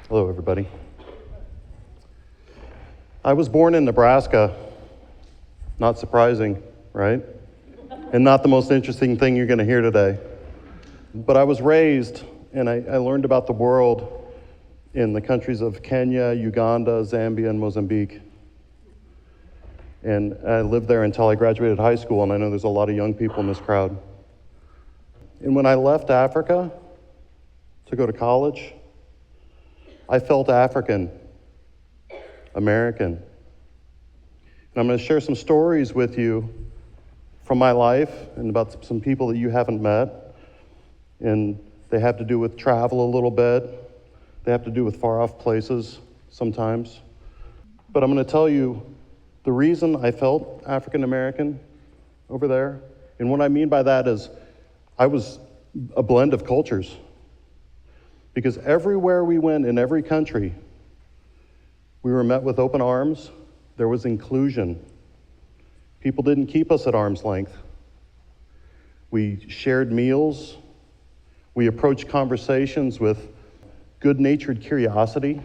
Hello, everybody. I was born in Nebraska. Not surprising, right? And not the most interesting thing you're going to hear today. But I was raised, and I learned about the world in the countries of Kenya, Uganda, Zambia, and Mozambique. And I lived there until I graduated high school, and I know there's a lot of young people in this crowd. And when I left Africa to go to college, I felt African, American. And I'm going to share some stories with you from my life and about some people that you haven't met. And they have to do with travel a little bit. They have to do with far-off places sometimes. But I'm going to tell you the reason I felt African American over there. And what I mean by that is I was a blend of cultures. Because everywhere we went in every country, we were met with open arms. There was inclusion. People didn't keep us at arm's length. We shared meals. We approached conversations with good-natured curiosity.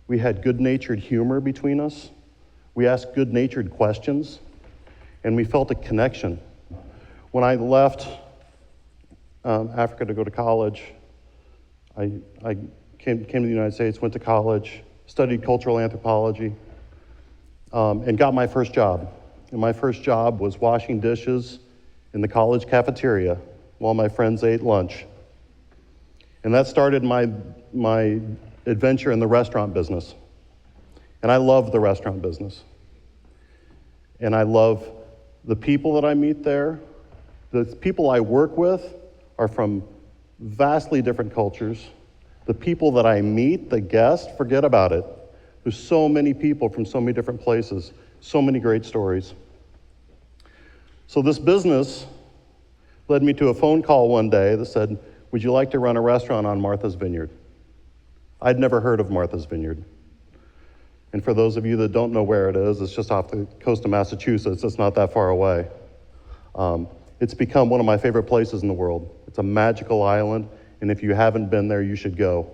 We had good-natured humor between us. We asked good-natured questions, and we felt a connection. When I left Africa to go to college, I came to the United States, went to college, studied cultural anthropology, and got my first job. And my first job was washing dishes in the college cafeteria while my friends ate lunch. And that started my adventure in the restaurant business. And I love the restaurant business. And I love the people that I meet there. The people I work with are from vastly different cultures. The people that I meet, the guests, forget about it. There's so many people from so many different places, so many great stories. So this business led me to a phone call one day that said, "Would you like to run a restaurant on Martha's Vineyard?" I'd never heard of Martha's Vineyard. And for those of you that don't know where it is, it's just off the coast of Massachusetts. It's not that far away. It's become one of my favorite places in the world. It's a magical island, and if you haven't been there, you should go.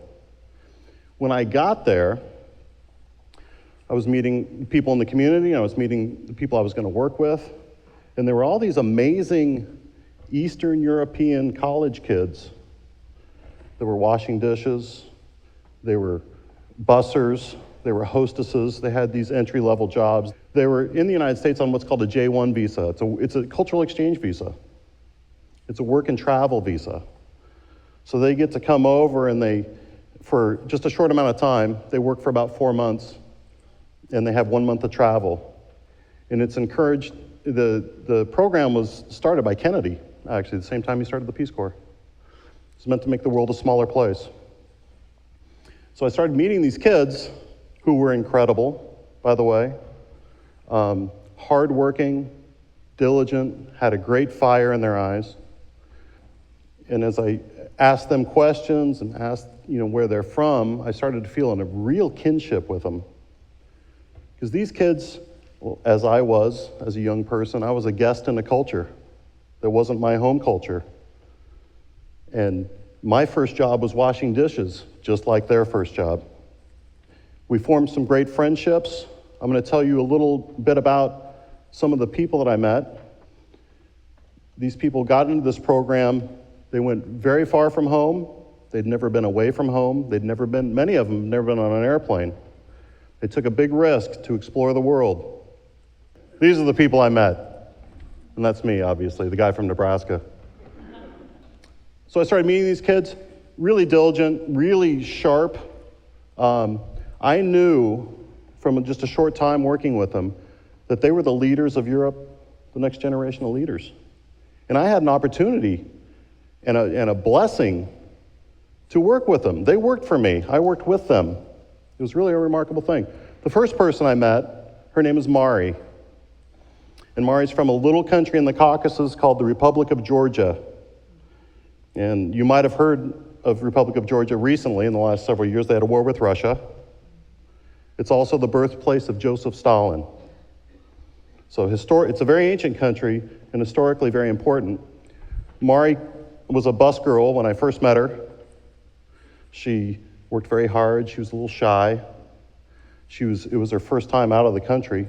When I got there, I was meeting people in the community, and I was meeting the people I was going to work with, and there were all these amazing Eastern European college kids that were washing dishes. They were bussers. They were hostesses. They had these entry-level jobs. They were in the United States on what's called a J-1 visa. It's a cultural exchange visa. It's a work and travel visa. So they get to come over, and for just a short amount of time, they work for about 4 months, and they have 1 month of travel. And it's encouraged, the program was started by Kennedy, actually, the same time he started the Peace Corps. It's meant to make the world a smaller place. So I started meeting these kids who were incredible, by the way, hardworking, diligent, had a great fire in their eyes. And as I asked them questions and asked, where they're from, I started to feel a real kinship with them. Because these kids, as I was, as a young person, I was a guest in a culture that wasn't my home culture. And my first job was washing dishes, just like their first job. We formed some great friendships. I'm going to tell you a little bit about some of the people that I met. These people got into this program. They went very far from home. They'd never been away from home. Many of them, never been on an airplane. They took a big risk to explore the world. These are the people I met. And that's me, obviously, the guy from Nebraska. So I started meeting these kids, really diligent, really sharp. I knew from just a short time working with them that they were the leaders of Europe, the next generation of leaders. And I had an opportunity and a blessing to work with them. They worked for me. I worked with them. It was really a remarkable thing. The first person I met, her name is Mari. And Mari's from a little country in the Caucasus called the Republic of Georgia. And you might have heard of Republic of Georgia recently in the last several years. They had a war with Russia. It's also the birthplace of Joseph Stalin. So it's a very ancient country and historically very important. Mari was a bus girl when I first met her. She worked very hard. She was a little shy. It was her first time out of the country.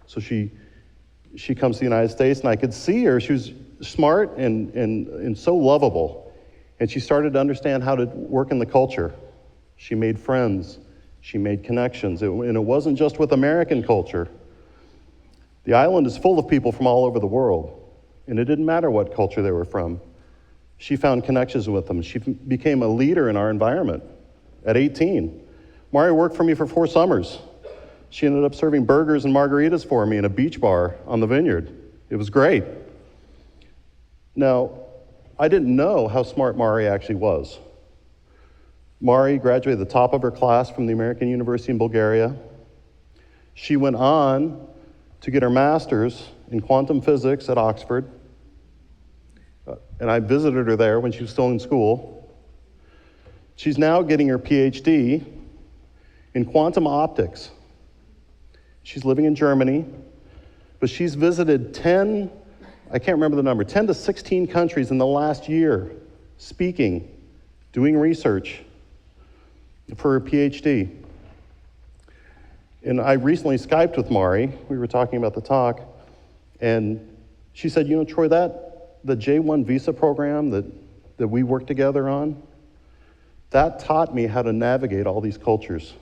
So she comes to the United States, and I could see her. She was smart and so lovable. And she started to understand how to work in the culture. She made friends. She made connections. And it wasn't just with American culture. The island is full of people from all over the world. And it didn't matter what culture they were from. She found connections with them. She became a leader in our environment at 18. Mari worked for me for 4 summers. She ended up serving burgers and margaritas for me in a beach bar on the Vineyard. It was great. Now, I didn't know how smart Mari actually was. Mari graduated at the top of her class from the American University in Bulgaria. She went on to get her master's in quantum physics at Oxford. And I visited her there when she was still in school. She's now getting her PhD in quantum optics. She's living in Germany, but she's visited 10 to 16 countries in the last year, speaking, doing research for her PhD. And I recently Skyped with Mari. We were talking about the talk, and she said, you know, Troy, the J1 visa program that we worked together on, that taught me how to navigate all these cultures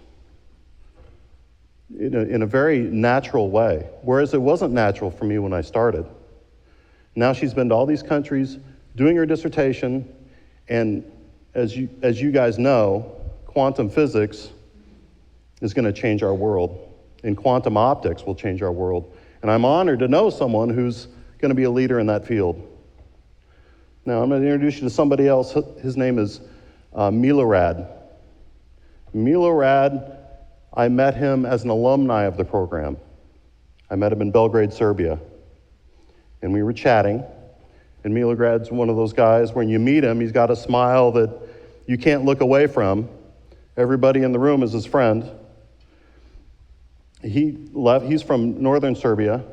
in a very natural way, whereas it wasn't natural for me when I started. Now she's been to all these countries doing her dissertation, and as you guys know, quantum physics is going to change our world, and quantum optics will change our world. And I'm honored to know someone who's going to be a leader in that field. Now I'm going to introduce you to somebody else. His name is Milorad. Milorad, I met him as an alumni of the program. I met him in Belgrade, Serbia. And we were chatting. And Milograd's one of those guys, when you meet him, he's got a smile that you can't look away from. Everybody in the room is his friend. He's from northern Serbia.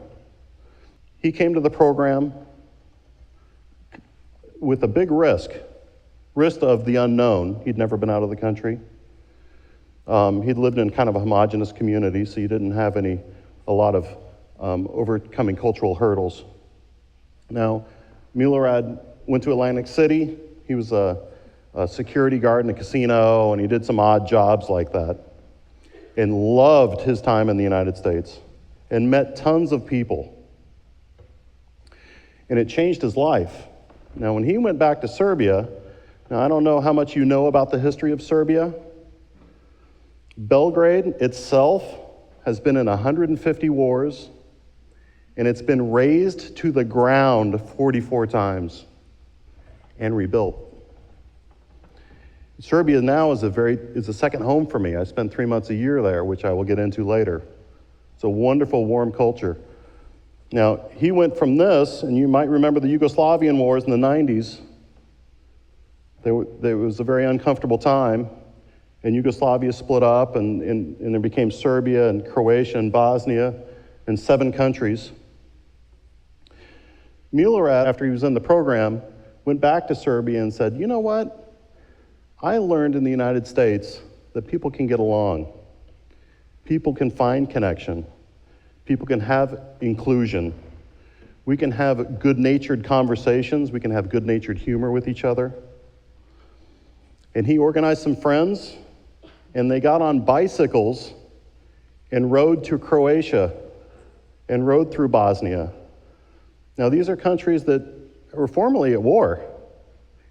He came to the program with a big risk of the unknown. He'd never been out of the country. He'd lived in kind of a homogenous community, so you didn't have a lot of overcoming cultural hurdles. Now, Milorad went to Atlantic City. He was a security guard in a casino, and he did some odd jobs like that, and loved his time in the United States, and met tons of people. And it changed his life. Now, when he went back to Serbia, now I don't know how much you know about the history of Serbia. Belgrade itself has been in 150 wars, and it's been razed to the ground 44 times and rebuilt. Serbia now is a second home for me. I spent 3 months a year there, which I will get into later. It's a wonderful, warm culture. Now, he went from this, and you might remember the Yugoslavian wars in the 90s. There was a very uncomfortable time, and Yugoslavia split up, and there became Serbia and Croatia and Bosnia and 7 countries. Milorad, after he was in the program, went back to Serbia and said, you know what? I learned in the United States that people can get along. People can find connection. People can have inclusion. We can have good-natured conversations. We can have good-natured humor with each other. And he organized some friends, and they got on bicycles and rode to Croatia and rode through Bosnia. Now, these are countries that were formerly at war.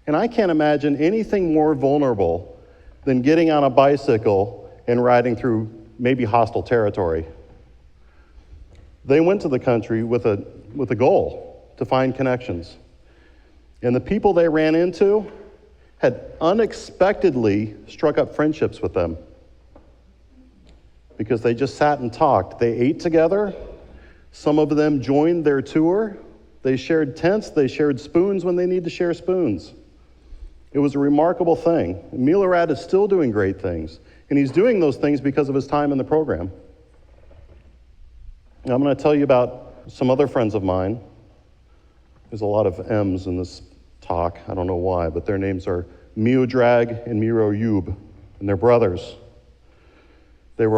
And I can't imagine anything more vulnerable than getting on a bicycle and riding through maybe hostile territory. They went to the country with a goal to find connections. And the people they ran into had unexpectedly struck up friendships with them because they just sat and talked. They ate together. Some of them joined their tour. They shared tents. They shared spoons when they need to share spoons. It was a remarkable thing. Milorad is still doing great things, and he's doing those things because of his time in the program. Now, I'm going to tell you about some other friends of mine. There's a lot of M's in this talk. I don't know why, but their names are Miodrag and Miroyub. and they're brothers. They're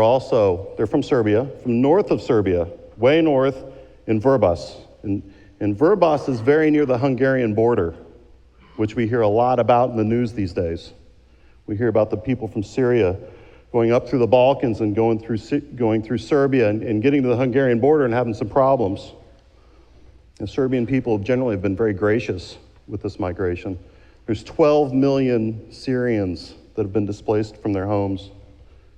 from Serbia, from north of Serbia, way north in Vrbas. And Vrbas is very near the Hungarian border, which we hear a lot about in the news these days. We hear about the people from Syria going up through the Balkans and going through Serbia and getting to the Hungarian border and having some problems. The Serbian people generally have been very gracious with this migration. There's 12 million Syrians that have been displaced from their homes,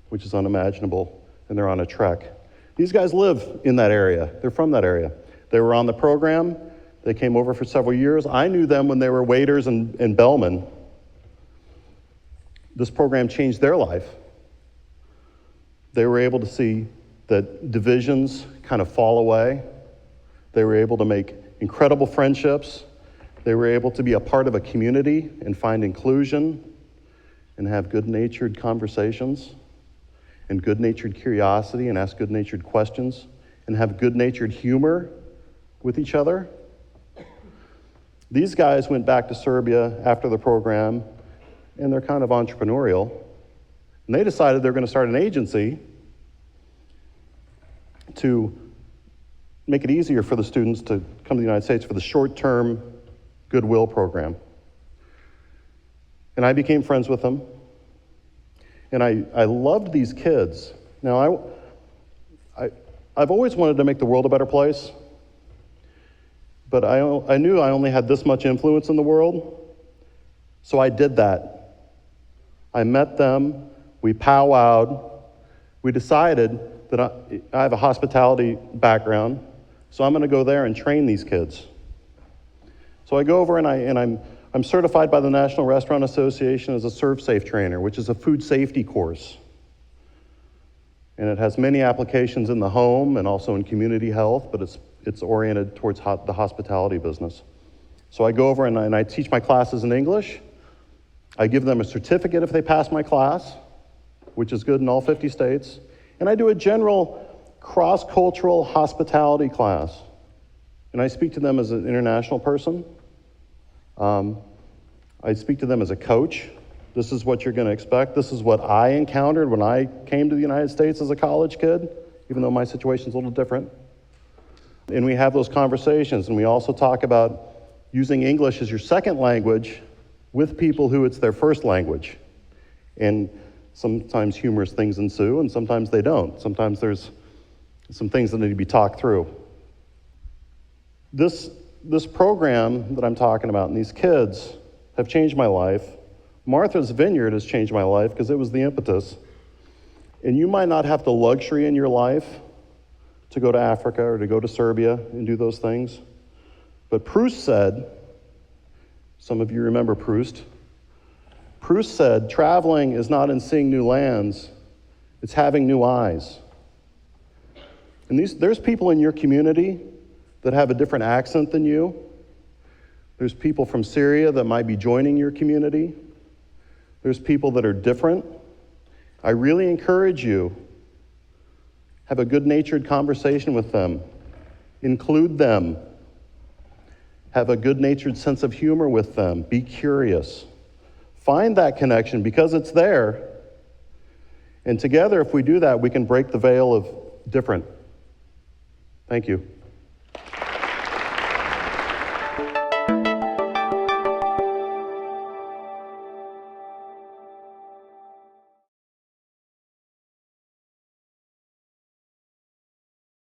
which is unimaginable, and they're on a trek. These guys live in that area. They're from that area. They were on the program. They came over for several years. I knew them when they were waiters in Bellman. This program changed their life. They were able to see that divisions kind of fall away. They were able to make incredible friendships. They were able to be a part of a community and find inclusion and have good-natured conversations and good-natured curiosity and ask good-natured questions and have good-natured humor with each other. These guys went back to Serbia after the program, and they're kind of entrepreneurial. And they decided they're going to start an agency to make it easier for the students to come to the United States for the short-term Goodwill program. And I became friends with them. And I loved these kids. Now, I've always wanted to make the world a better place, but I knew I only had this much influence in the world, so I did that. I met them, we powwowed, we decided that I have a hospitality background, so I'm going to go there and train these kids. So I go over and I'm certified by the National Restaurant Association as a ServSafe trainer, which is a food safety course. And it has many applications in the home and also in community health, but it's oriented towards the hospitality business. So I go over and I teach my classes in English. I give them a certificate if they pass my class, which is good in all 50 states. And I do a general cross-cultural hospitality class. And I speak to them as an international person. I speak to them as a coach. This is what you're going to expect. This is what I encountered when I came to the United States as a college kid, even though my situation's a little different. And we have those conversations, and we also talk about using English as your second language with people who it's their first language. And sometimes humorous things ensue, and sometimes they don't. Sometimes there's some things that need to be talked through. This program that I'm talking about and these kids have changed my life. Martha's Vineyard has changed my life because it was the impetus. And you might not have the luxury in your life to go to Africa or to go to Serbia and do those things. But Proust said, some of you remember Proust. Proust said, traveling is not in seeing new lands, it's having new eyes. And there's people in your community that have a different accent than you. There's people from Syria that might be joining your community. There's people that are different. I really encourage you, have a good-natured conversation with them. Include them. Have a good-natured sense of humor with them. Be curious. Find that connection because it's there. And together, if we do that, we can break the veil of different. Thank you.